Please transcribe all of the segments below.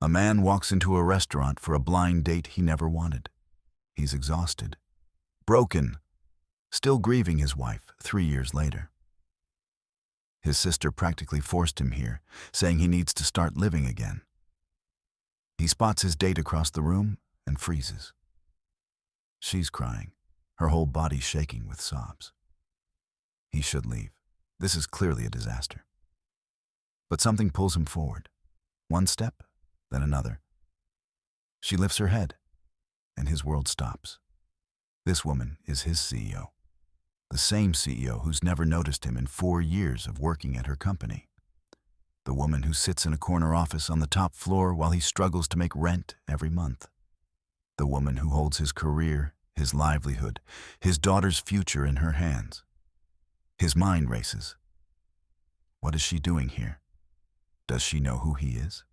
A man walks into a restaurant for a blind date he never wanted. He's exhausted, broken, still grieving his wife 3 years later. His sister practically forced him here, saying he needs to start living again. He spots his date across the room and freezes. She's crying, her whole body shaking with sobs. He should leave. This is clearly a disaster. But something pulls him forward. One step, then another. She lifts her head, and his world stops. This woman is his CEO. The same CEO who's never noticed him in 4 years of working at her company. The woman who sits in a corner office on the top floor while he struggles to make rent every month. The woman who holds his career, his livelihood, his daughter's future in her hands. His mind races. What is she doing here? Does she know who he is?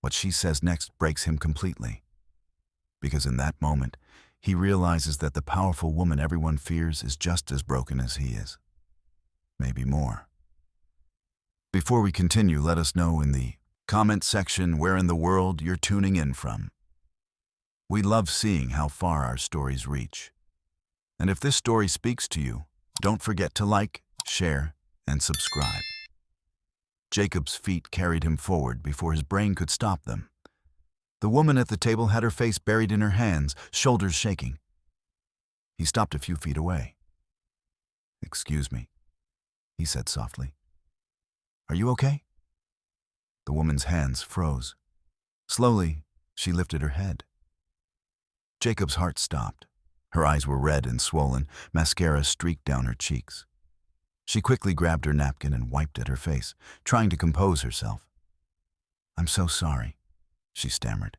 What she says next breaks him completely. Because in that moment, he realizes that the powerful woman everyone fears is just as broken as he is. Maybe more. Before we continue, let us know in the comment section where in the world you're tuning in from. We love seeing how far our stories reach. And if this story speaks to you, don't forget to like, share, and subscribe. Jacob's feet carried him forward before his brain could stop them. The woman at the table had her face buried in her hands, shoulders shaking. He stopped a few feet away. "Excuse me," he said softly. "Are you okay?" The woman's hands froze. Slowly, she lifted her head. Jacob's heart stopped. Her eyes were red and swollen, mascara streaked down her cheeks. She quickly grabbed her napkin and wiped at her face, trying to compose herself. "I'm so sorry," she stammered.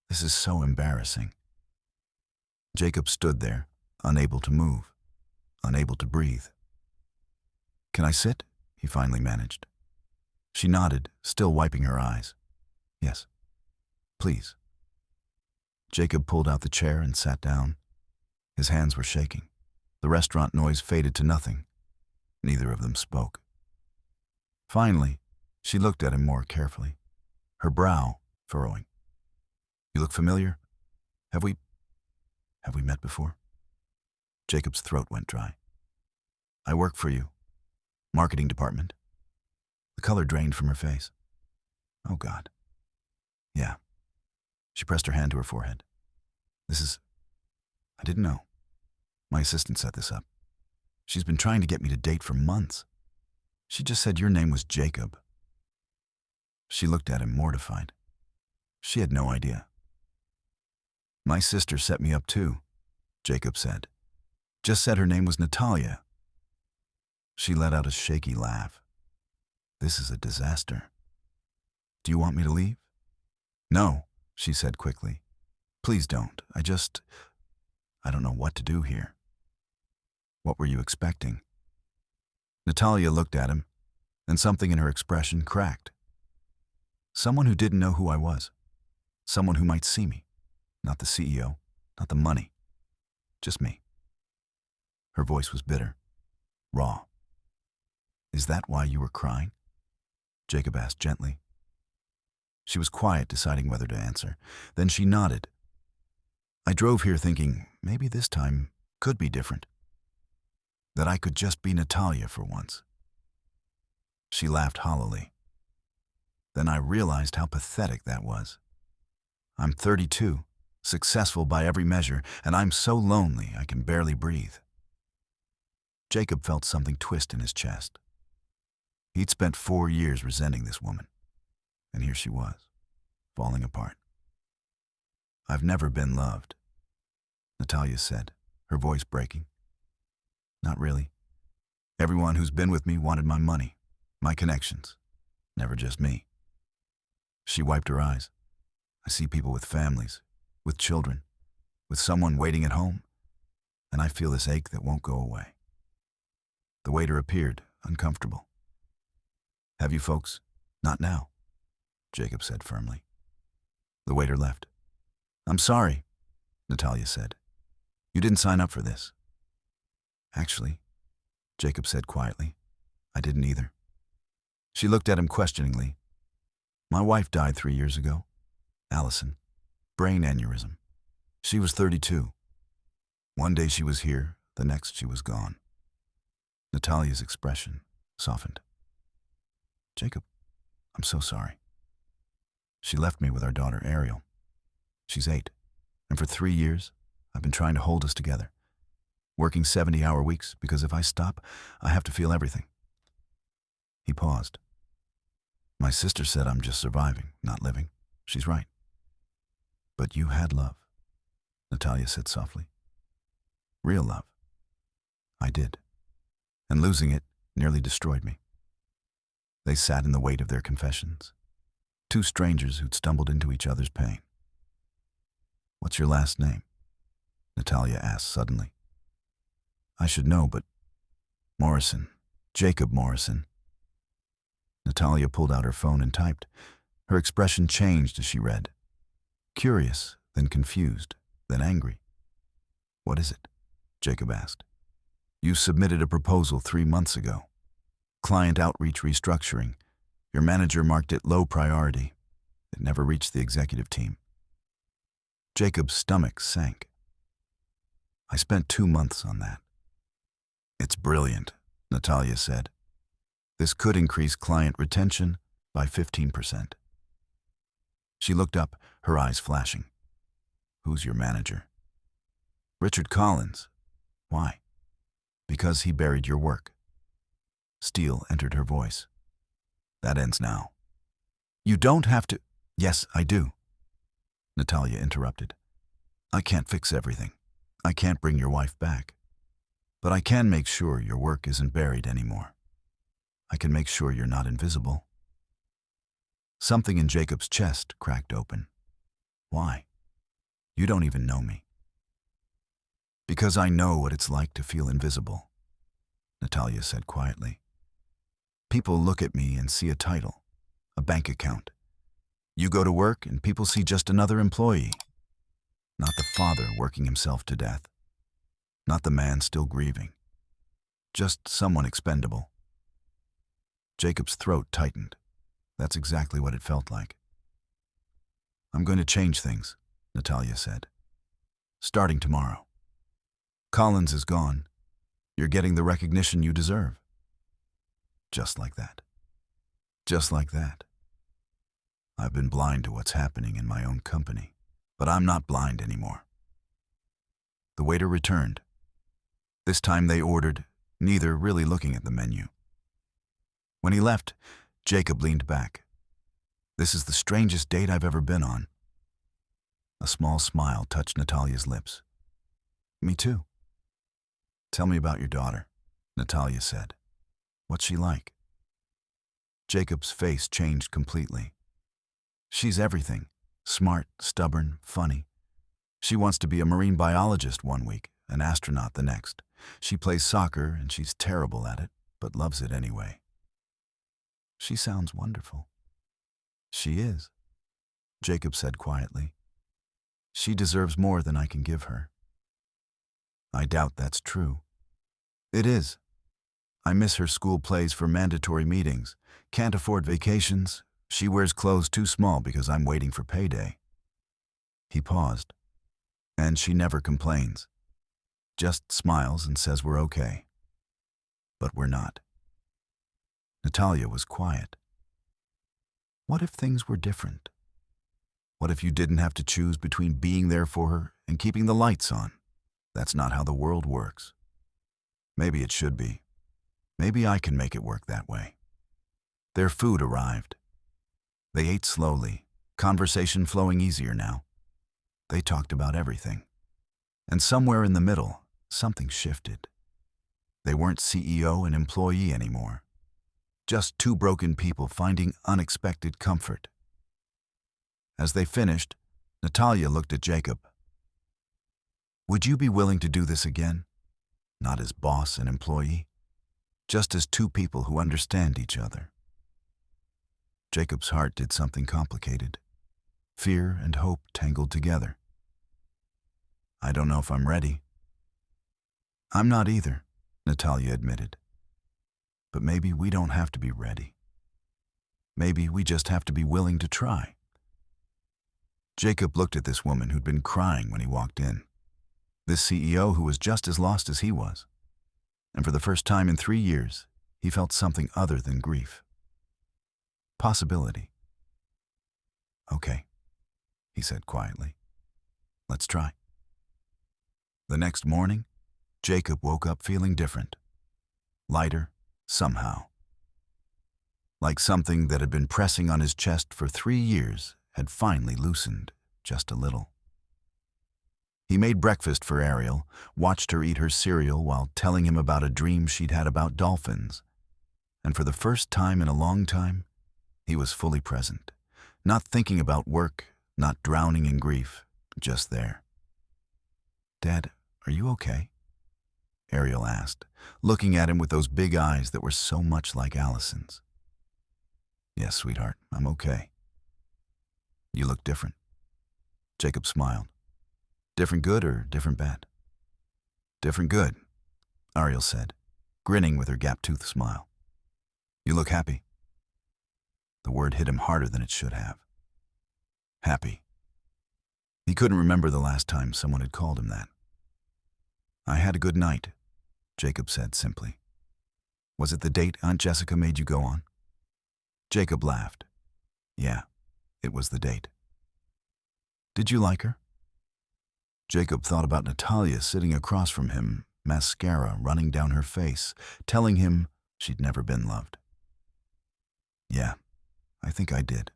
"This is so embarrassing." Jacob stood there, unable to move, unable to breathe. "Can I sit?" he finally managed. She nodded, still wiping her eyes. "Yes, please." Jacob pulled out the chair and sat down. His hands were shaking. The restaurant noise faded to nothing. Neither of them spoke. Finally, she looked at him more carefully, her brow furrowing. "You look familiar. Have we met before?" Jacob's throat went dry. "I work for you. Marketing department." The color drained from her face. "Oh, God." "Yeah." She pressed her hand to her forehead. I didn't know. My assistant set this up. She's been trying to get me to date for months. She just said your name was Jacob." She looked at him mortified. She had no idea. "My sister set me up too," Jacob said. "Just said her name was Natalia." She let out a shaky laugh. "This is a disaster. Do you want me to leave?" "No," she said quickly. "Please don't. I don't know what to do here." "What were you expecting?" Natalia looked at him, and something in her expression cracked. "Someone who didn't know who I was. Someone who might see me. Not the CEO, not the money. Just me." Her voice was bitter, raw. "Is that why you were crying?" Jacob asked gently. She was quiet, deciding whether to answer. Then she nodded. "I drove here thinking maybe this time could be different. That I could just be Natalia for once." She laughed hollowly. "Then I realized how pathetic that was. I'm 32, successful by every measure, and I'm so lonely I can barely breathe." Jacob felt something twist in his chest. He'd spent 4 years resenting this woman, and here she was, falling apart. "I've never been loved," Natalia said, her voice breaking. "Not really. Everyone who's been with me wanted my money, my connections, never just me." She wiped her eyes. "I see people with families, with children, with someone waiting at home, and I feel this ache that won't go away." The waiter appeared, uncomfortable. "Have you folks?" "Not now," Jacob said firmly. The waiter left. "I'm sorry," Natalia said. "You didn't sign up for this." "Actually," Jacob said quietly, "I didn't either." She looked at him questioningly. My wife died 3 years ago. Allison. Brain aneurysm. She was 32. One day she was here, the next she was gone. Natalia's expression softened. Jacob, I'm so sorry. She left me with our daughter Ariel. She's 8, and for 3 years, I've been trying to hold us together, working 70-hour weeks because if I stop, I have to feel everything. He paused. My sister said I'm just surviving, not living. She's right. But you had love, Natalia said softly. Real love. I did. And losing it nearly destroyed me. They sat in the weight of their confessions. Two strangers who'd stumbled into each other's pain. What's your last name? Natalia asked suddenly. I should know, but Morrison. Jacob Morrison. Natalia pulled out her phone and typed. Her expression changed as she read. Curious, then confused, then angry. What is it? Jacob asked. You submitted a proposal 3 months ago. Client outreach restructuring. Your manager marked it low priority. It never reached the executive team. Jacob's stomach sank. I spent 2 months on that. It's brilliant, Natalia said. This could increase client retention by 15%. She looked up, her eyes flashing. Who's your manager? Richard Collins. Why? Because he buried your work. Steel entered her voice. That ends now. You don't have to. Yes, I do. Natalia interrupted. I can't fix everything. I can't bring your wife back. But I can make sure your work isn't buried anymore. I can make sure you're not invisible. Something in Jacob's chest cracked open. Why? You don't even know me. Because I know what it's like to feel invisible, Natalia said quietly. People look at me and see a title, a bank account. You go to work and people see just another employee. Not the father working himself to death. Not the man still grieving. Just someone expendable. Jacob's throat tightened. That's exactly what it felt like. I'm going to change things, Natalia said. Starting tomorrow. Collins is gone. You're getting the recognition you deserve. Just like that. Just like that. I've been blind to what's happening in my own company, but I'm not blind anymore. The waiter returned. This time they ordered, neither really looking at the menu. When he left, Jacob leaned back. This is the strangest date I've ever been on. A small smile touched Natalia's lips. Me too. Tell me about your daughter, Natalia said. What's she like? Jacob's face changed completely. She's everything. Smart, stubborn, funny. She wants to be a marine biologist one week, an astronaut the next. She plays soccer and she's terrible at it, but loves it anyway. She sounds wonderful. She is, Jacob said quietly. She deserves more than I can give her. I doubt that's true. It is. I miss her school plays for mandatory meetings, can't afford vacations. She wears clothes too small because I'm waiting for payday. He paused. And she never complains. Just smiles and says we're okay. But we're not. Natalia was quiet. What if things were different? What if you didn't have to choose between being there for her and keeping the lights on? That's not how the world works. Maybe it should be. Maybe I can make it work that way. Their food arrived. They ate slowly, conversation flowing easier now. They talked about everything. And somewhere in the middle, something shifted. They weren't CEO and employee anymore. Just two broken people finding unexpected comfort. As they finished, Natalia looked at Jacob. Would you be willing to do this again? Not as boss and employee, just as two people who understand each other. Jacob's heart did something complicated. Fear and hope tangled together. I don't know if I'm ready. I'm not either, Natalia admitted. But maybe we don't have to be ready. Maybe we just have to be willing to try. Jacob looked at this woman who'd been crying when he walked in. This CEO who was just as lost as he was. And for the first time in 3 years, he felt something other than grief. Possibility. Okay, he said quietly. Let's try. The next morning, Jacob woke up feeling different. Lighter, somehow. Like something that had been pressing on his chest for 3 years had finally loosened just a little. He made breakfast for Ariel, watched her eat her cereal while telling him about a dream she'd had about dolphins. And for the first time in a long time, he was fully present, not thinking about work, not drowning in grief, just there. "Dad, are you okay?" Ariel asked, looking at him with those big eyes that were so much like Allison's. "Yes, sweetheart, I'm okay." "You look different." Jacob smiled. "Different good or different bad?" "Different good," Ariel said, grinning with her gap-toothed smile. "You look happy." The word hit him harder than it should have. Happy. He couldn't remember the last time someone had called him that. "I had a good night," Jacob said simply. "Was it the date Aunt Jessica made you go on?" Jacob laughed. "Yeah, it was the date." "Did you like her?" Jacob thought about Natalia sitting across from him, mascara running down her face, telling him she'd never been loved. "Yeah, I think I did."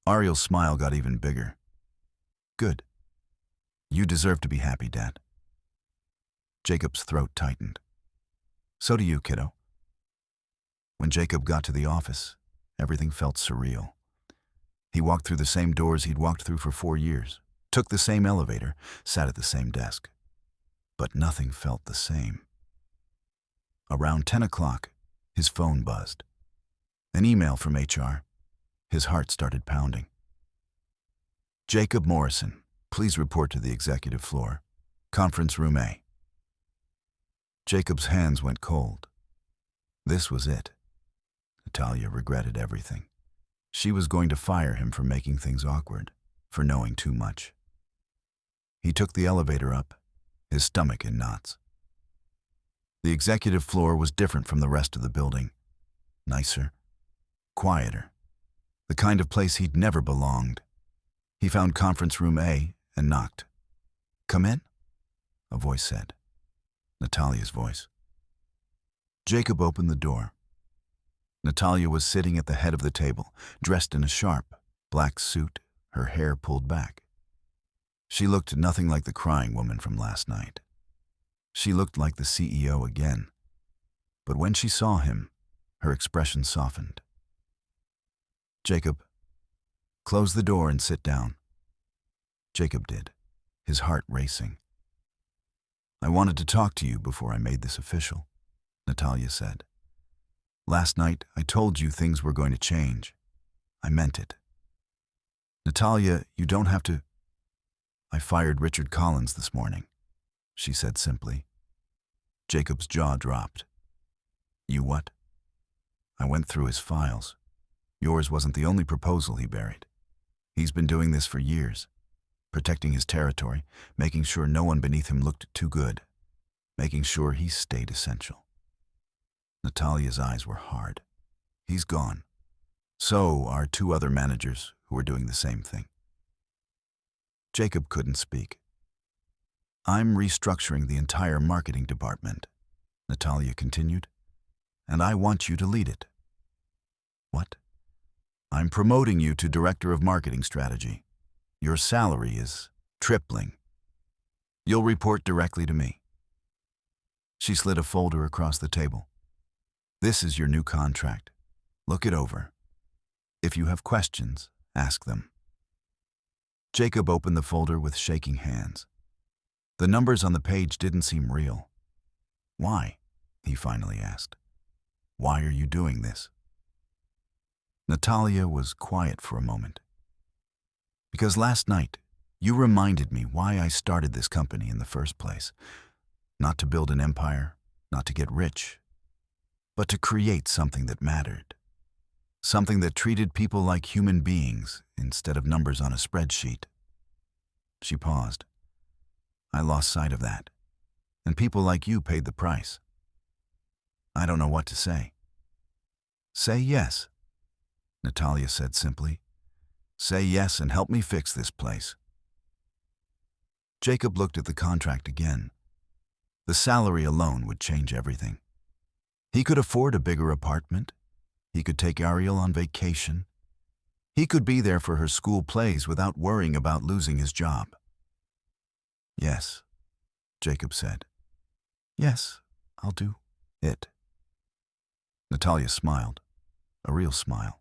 Ariel's smile got even bigger. "Good. You deserve to be happy, Dad." Jacob's throat tightened. "So do you, kiddo." When Jacob got to the office, everything felt surreal. He walked through the same doors he'd walked through for 4 years, took the same elevator, sat at the same desk. But nothing felt the same. Around 10 o'clock, his phone buzzed. An email from HR. His heart started pounding. "Jacob Morrison, please report to the executive floor. Conference room A." Jacob's hands went cold. This was it. Natalia regretted everything. She was going to fire him for making things awkward, for knowing too much. He took the elevator up, his stomach in knots. The executive floor was different from the rest of the building. Nicer, quieter, the kind of place he'd never belonged. He found conference room A and knocked. "Come in," a voice said. Natalia's voice. Jacob opened the door. Natalia was sitting at the head of the table, dressed in a sharp, black suit, her hair pulled back. She looked nothing like the crying woman from last night. She looked like the CEO again. But when she saw him, her expression softened. "Jacob, close the door and sit down." Jacob did, his heart racing. "I wanted to talk to you before I made this official," Natalia said. "Last night, I told you things were going to change. I meant it. Natalia, you don't have to—" "I fired Richard Collins this morning," she said simply. Jacob's jaw dropped. "You what?" "I went through his files. Yours wasn't the only proposal he buried. He's been doing this for years, protecting his territory, making sure no one beneath him looked too good, making sure he stayed essential." Natalia's eyes were hard. "He's gone. So are 2 other managers who are doing the same thing." Jacob couldn't speak. "I'm restructuring the entire marketing department," Natalia continued, "and I want you to lead it." "What?" "I'm promoting you to Director of Marketing Strategy. Your salary is tripling. You'll report directly to me." She slid a folder across the table. "This is your new contract. Look it over. If you have questions, ask them." Jacob opened the folder with shaking hands. The numbers on the page didn't seem real. "Why?" he finally asked. "Why are you doing this?" Natalia was quiet for a moment. "Because last night, you reminded me why I started this company in the first place. Not to build an empire, not to get rich, but to create something that mattered. Something that treated people like human beings instead of numbers on a spreadsheet. She paused. I lost sight of that, and people like you paid the price. I don't know what to say. Say yes, Natalia said simply. Say yes and help me fix this place. Jacob looked at the contract again. The salary alone would change everything. He could afford a bigger apartment. He could take Ariel on vacation. He could be there for her school plays without worrying about losing his job. Yes, Jacob said. Yes, I'll do it. Natalia smiled, a real smile,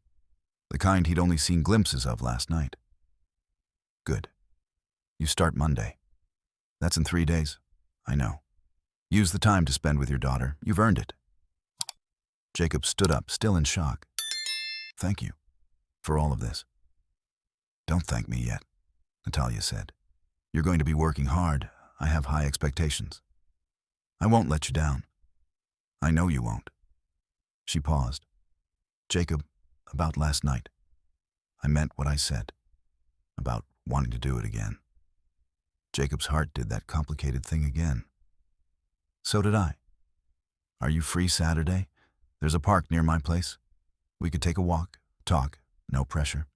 the kind he'd only seen glimpses of last night. Good. You start Monday. That's in 3 days. I know. Use the time to spend with your daughter. You've earned it. Jacob stood up, still in shock. Thank you for all of this. Don't thank me yet, Natalia said. You're going to be working hard. I have high expectations. I won't let you down. I know you won't. She paused. Jacob, about last night. I meant what I said. About wanting to do it again. Jacob's heart did that complicated thing again. So did I. Are you free Saturday? There's a park near my place. We could take a walk, talk, no pressure.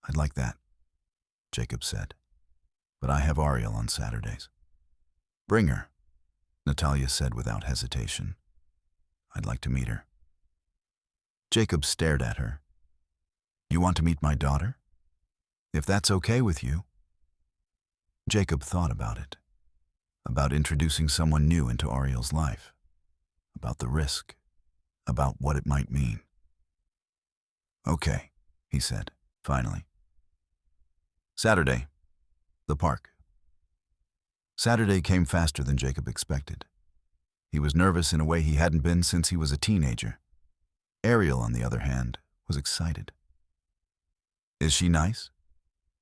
I'd like that, Jacob said. But I have Ariel on Saturdays. Bring her, Natalia said without hesitation. I'd like to meet her. Jacob stared at her. You want to meet my daughter? If that's okay with you. Jacob thought about it. About introducing someone new into Ariel's life. About the risk. About what it might mean. Okay, he said, finally. Saturday. The park. Saturday came faster than Jacob expected. He was nervous in a way he hadn't been since he was a teenager. Ariel, on the other hand, was excited. Is she nice?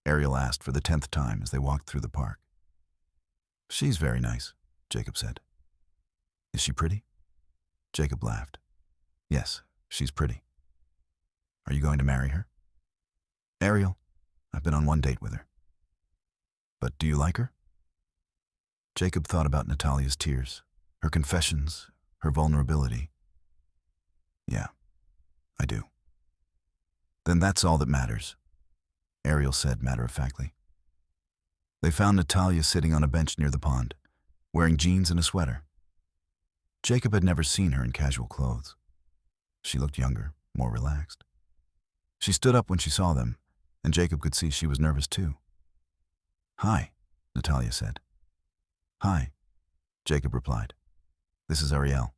Ariel asked for the 10th time as they walked through the park. She's very nice, Jacob said. Is she pretty? Jacob laughed. Yes, she's pretty. Are you going to marry her? Ariel, I've been on one date with her. But do you like her? Jacob thought about Natalia's tears, her confessions, her vulnerability. Yeah, I do. Then that's all that matters, Ariel said matter-of-factly. They found Natalia sitting on a bench near the pond, wearing jeans and a sweater. Jacob had never seen her in casual clothes. She looked younger, more relaxed. She stood up when she saw them, and Jacob could see she was nervous too. Hi, Natalia said. Hi, Jacob replied. This is Ariel.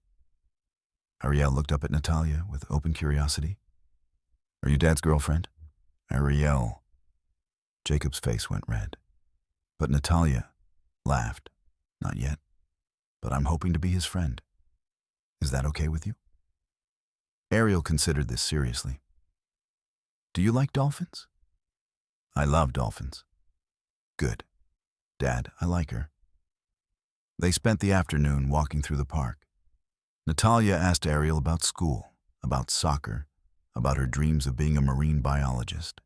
Ariel looked up at Natalia with open curiosity. Are you Dad's girlfriend? Ariel. Jacob's face went red. But Natalia laughed. Not yet, but I'm hoping to be his friend. Is that okay with you? Ariel considered this seriously. Do you like dolphins? I love dolphins. Good. Dad, I like her. They spent the afternoon walking through the park. Natalia asked Ariel about school, about soccer, about her dreams of being a marine biologist.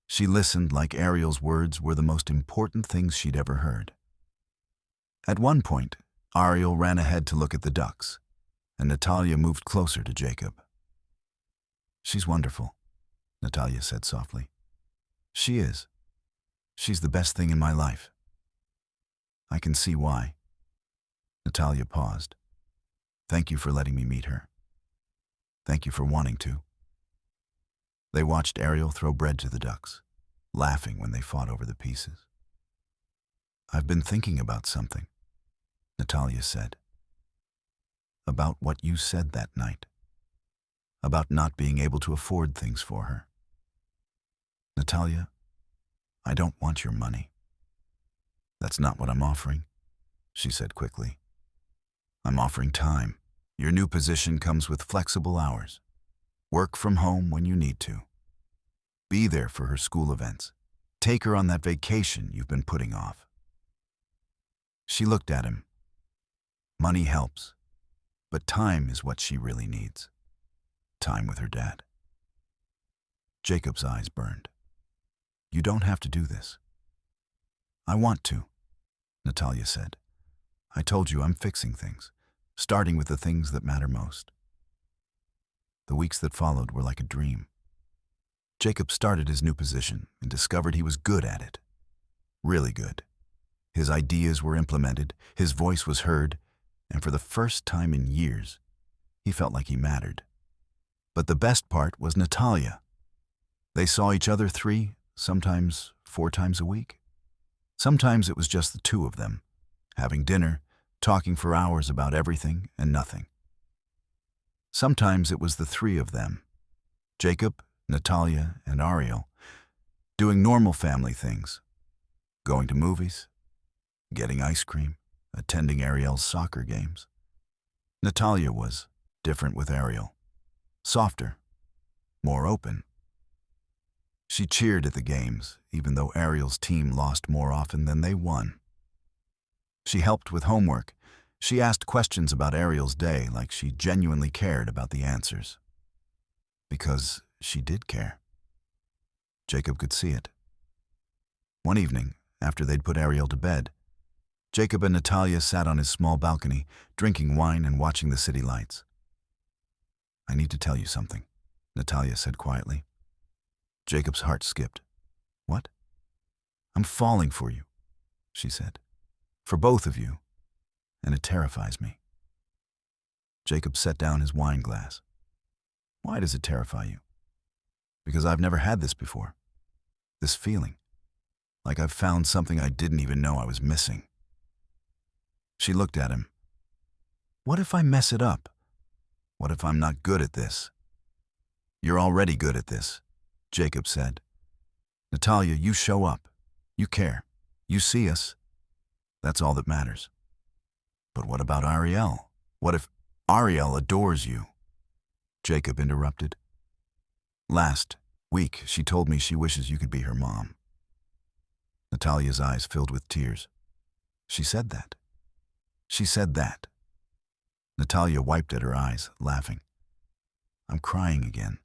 She listened like Ariel's words were the most important things she'd ever heard. At one point, Ariel ran ahead to look at the ducks, and Natalia moved closer to Jacob. She's wonderful, Natalia said softly. She is. She's the best thing in my life. I can see why. Natalia paused. Thank you for letting me meet her. Thank you for wanting to. They watched Ariel throw bread to the ducks, laughing when they fought over the pieces. I've been thinking about something, Natalia said. About what you said that night. About not being able to afford things for her. Natalia, I don't want your money. That's not what I'm offering, she said quickly. I'm offering time. Your new position comes with flexible hours. Work from home when you need to. Be there for her school events. Take her on that vacation you've been putting off. She looked at him. Money helps, but time is what she really needs. time with her dad. Jacob's eyes burned. You don't have to do this. I want to, Natalia said. I told you I'm fixing things, starting with the things that matter most. The weeks that followed were like a dream. Jacob started his new position and discovered he was good at it. Really good. His ideas were implemented, his voice was heard, and for the first time in years, he felt like he mattered. But the best part was Natalia. They saw each other 3, sometimes 4 times a week. Sometimes it was just the 2 of them, having dinner, talking for hours about everything and nothing. Sometimes it was the 3 of them, Jacob, Natalia, and Ariel, doing normal family things, going to movies, getting ice cream, attending Ariel's soccer games. Natalia was different with Ariel, softer, more open. She cheered at the games, even though Ariel's team lost more often than they won. She helped with homework. She asked questions about Ariel's day like she genuinely cared about the answers. Because she did care. Jacob could see it. One evening, after they'd put Ariel to bed, Jacob and Natalia sat on his small balcony, drinking wine and watching the city lights. I need to tell you something, Natalia said quietly. Jacob's heart skipped. What? I'm falling for you, she said. For both of you, and it terrifies me. Jacob set down his wine glass. Why does it terrify you? Because I've never had this before. This feeling. Like I've found something I didn't even know I was missing. She looked at him. What if I mess it up? What if I'm not good at this? You're already good at this, Jacob said. Natalia, you show up. You care. You see us. That's all that matters. But what about Ariel? What if Ariel adores you? Jacob interrupted. Last week, she told me she wishes you could be her mom. Natalia's eyes filled with tears. She said that. She said that. Natalia wiped at her eyes, laughing. I'm crying again.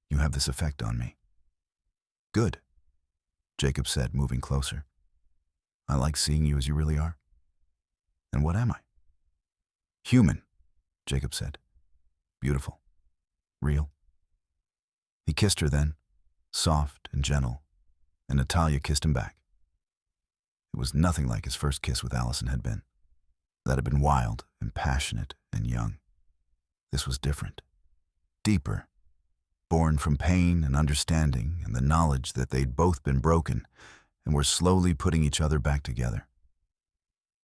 You have this effect on me. Good, Jacob said, moving closer. I like seeing you as you really are. And what am I? Human, Jacob said. Beautiful. Real. He kissed her then, soft and gentle, and Natalia kissed him back. It was nothing like his first kiss with Allison had been. That had been wild and passionate and young. This was different, deeper, born from pain and understanding and the knowledge that they'd both been broken and were slowly putting each other back together.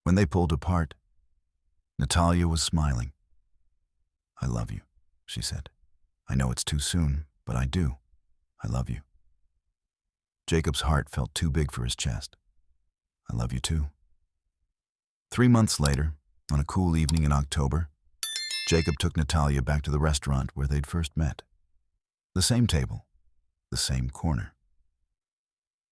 When they pulled apart, Natalia was smiling. I love you, she said. I know it's too soon, but I do. I love you. Jacob's heart felt too big for his chest. I love you too. 3 months later, on a cool evening in October, Jacob took Natalia back to the restaurant where they'd first met. The same table, the same corner.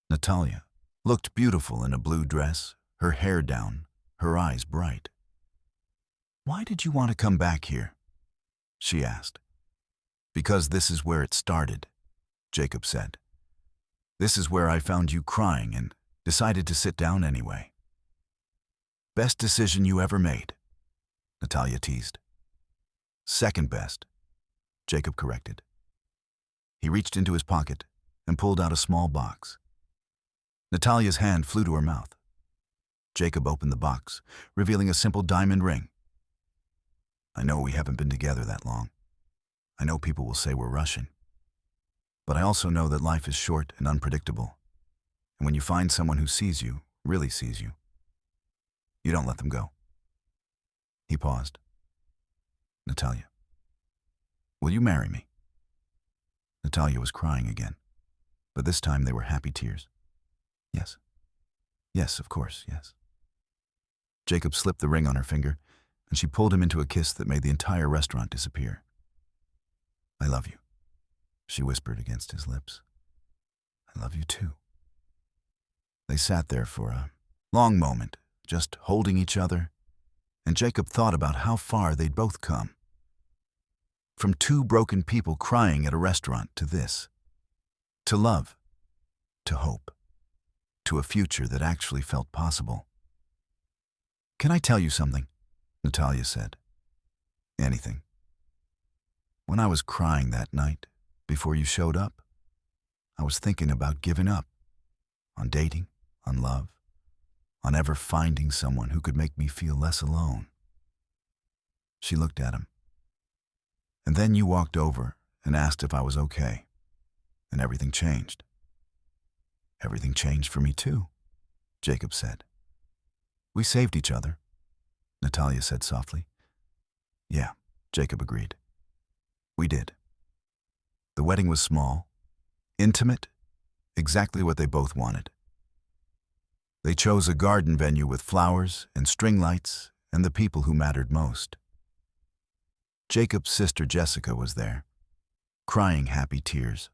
Natalia looked beautiful in a blue dress, her hair down, her eyes bright. Why did you want to come back here? She asked. Because this is where it started, Jacob said. This is where I found you crying and decided to sit down anyway. Best decision you ever made, Natalia teased. Second best, Jacob corrected. He reached into his pocket and pulled out a small box. Natalia's hand flew to her mouth. Jacob opened the box, revealing a simple diamond ring. I know we haven't been together that long. I know people will say we're rushing. But I also know that life is short and unpredictable. And when you find someone who sees you, really sees you, you don't let them go. He paused. Natalia, will you marry me? Natalia was crying again, but this time they were happy tears. Yes. Yes, of course, yes. Jacob slipped the ring on her finger, and she pulled him into a kiss that made the entire restaurant disappear. I love you, she whispered against his lips. I love you too. They sat there for a long moment, just holding each other, and Jacob thought about how far they'd both come. From two broken people crying at a restaurant to this. To love. To hope. To a future that actually felt possible. "Can I tell you something?" Natalia said. "Anything." "When I was crying that night, before you showed up, I was thinking about giving up. On dating, on love, on ever finding someone who could make me feel less alone." She looked at him. "And then you walked over and asked if I was okay. And everything changed." "Everything changed for me too," Jacob said. "We saved each other," Natalia said softly. "Yeah," Jacob agreed. "We did." The wedding was small, intimate, exactly what they both wanted. They chose a garden venue with flowers and string lights and the people who mattered most. Jacob's sister Jessica was there, crying happy tears.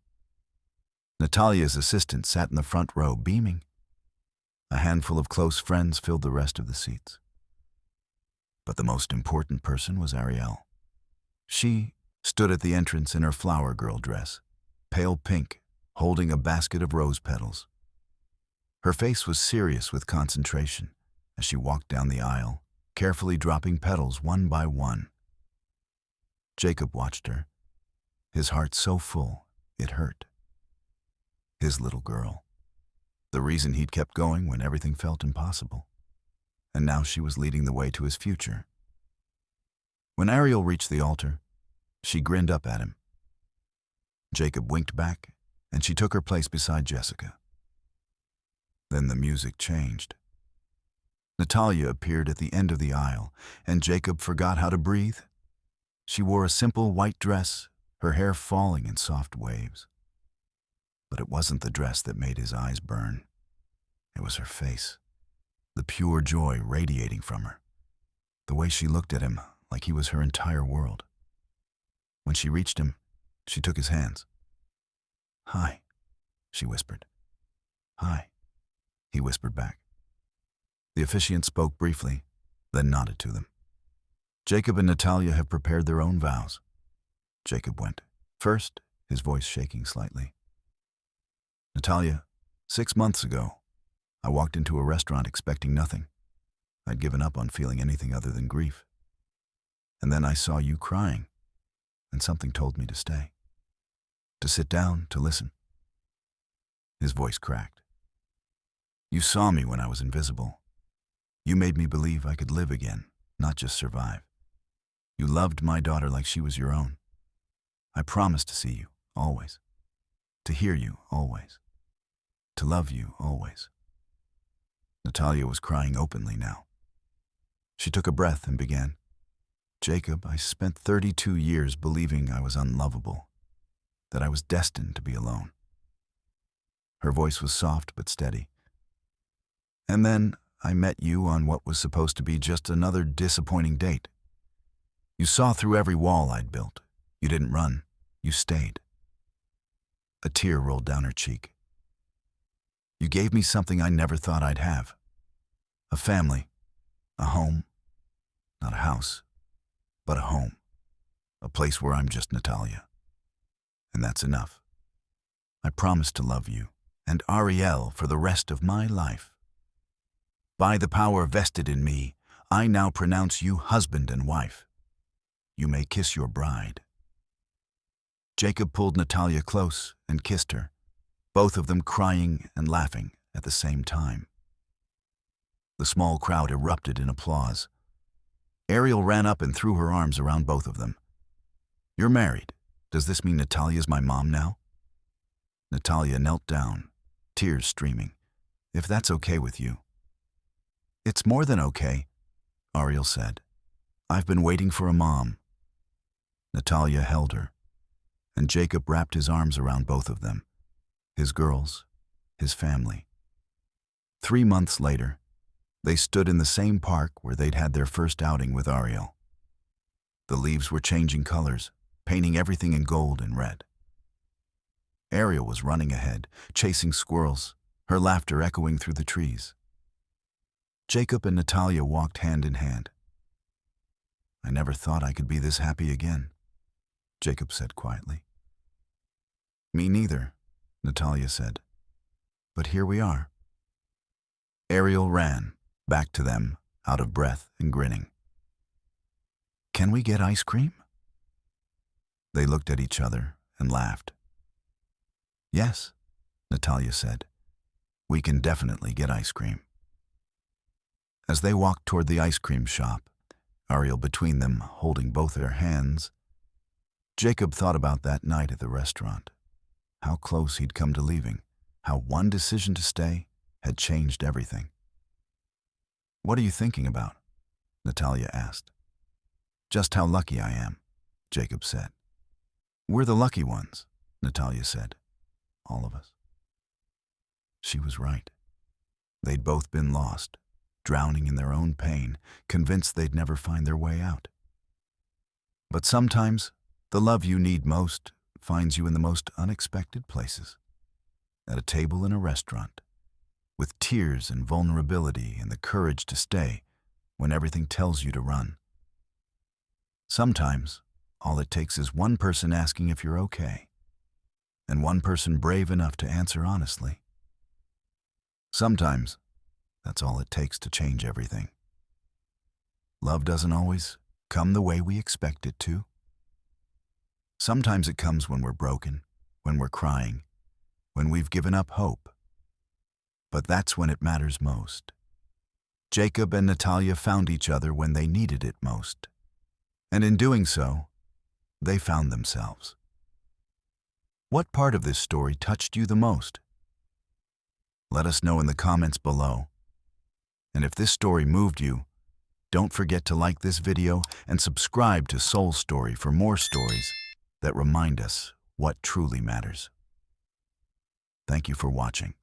Natalia's assistant sat in the front row, beaming. A handful of close friends filled the rest of the seats. But the most important person was Ariel. She stood at the entrance in her flower girl dress, pale pink, holding a basket of rose petals. Her face was serious with concentration as she walked down the aisle, carefully dropping petals one by one. Jacob watched her, his heart so full it hurt. His little girl, the reason he'd kept going when everything felt impossible. And now she was leading the way to his future. When Ariel reached the altar, she grinned up at him. Jacob winked back, and she took her place beside Jessica. Then the music changed. Natalia appeared at the end of the aisle, and Jacob forgot how to breathe. She wore a simple white dress, her hair falling in soft waves. But it wasn't the dress that made his eyes burn. It was her face, the pure joy radiating from her, the way she looked at him like he was her entire world. When she reached him, she took his hands. "Hi," she whispered. "Hi," he whispered back. The officiant spoke briefly, then nodded to them. "Jacob and Natalia have prepared their own vows." Jacob went first, his voice shaking slightly. "Natalia, 6 months ago, I walked into a restaurant expecting nothing. I'd given up on feeling anything other than grief. And then I saw you crying, and something told me to stay. To sit down, to listen." His voice cracked. "You saw me when I was invisible. You made me believe I could live again, not just survive. You loved my daughter like she was your own. I promised to see you, always. To hear you, always. To love you, always." Natalia was crying openly now. She took a breath and began. "Jacob, I spent 32 years believing I was unlovable, that I was destined to be alone." Her voice was soft but steady. "And then I met you on what was supposed to be just another disappointing date. You saw through every wall I'd built. You didn't run. You stayed." A tear rolled down her cheek. "You gave me something I never thought I'd have. A family, a home, not a house, but a home, a place where I'm just Natalia. And that's enough. I promise to love you and Ariel for the rest of my life. By the power vested in me, I now pronounce you husband and wife. You may kiss your bride." Jacob pulled Natalia close and kissed her, both of them crying and laughing at the same time. The small crowd erupted in applause. Ariel ran up and threw her arms around both of them. "You're married. Does this mean Natalia's my mom now?" Natalia knelt down, tears streaming. "If that's okay with you." "It's more than okay," Ariel said. "I've been waiting for a mom." Natalia held her, and Jacob wrapped his arms around both of them, his girls, his family. 3 months later, they stood in the same park where they'd had their first outing with Ariel. The leaves were changing colors, painting everything in gold and red. Ariel was running ahead, chasing squirrels, her laughter echoing through the trees. Jacob and Natalia walked hand in hand. "I never thought I could be this happy again," Jacob said quietly. Me neither, Natalia said. But here we are. Ariel ran, back to them, out of breath and grinning. Can we get ice cream? They looked at each other and laughed. Yes, Natalia said. We can definitely get ice cream. As they walked toward the ice cream shop, Ariel between them holding both their hands, Jacob thought about that night at the restaurant. How close he'd come to leaving, how one decision to stay had changed everything. What are you thinking about? Natalia asked. Just how lucky I am, Jacob said. We're the lucky ones, Natalia said. All of us. She was right. They'd both been lost, drowning in their own pain, convinced they'd never find their way out. But sometimes, the love you need most finds you in the most unexpected places. At a table in a restaurant, with tears and vulnerability and the courage to stay when everything tells you to run. Sometimes, all it takes is one person asking if you're okay, and one person brave enough to answer honestly. Sometimes, that's all it takes to change everything. Love doesn't always come the way we expect it to. Sometimes it comes when we're broken, when we're crying, when we've given up hope. But that's when it matters most. Jacob and Natalia found each other when they needed it most. And in doing so, they found themselves. What part of this story touched you the most? Let us know in the comments below. And if this story moved you, don't forget to like this video and subscribe to Soul Story for more stories that remind us what truly matters. Thank you for watching.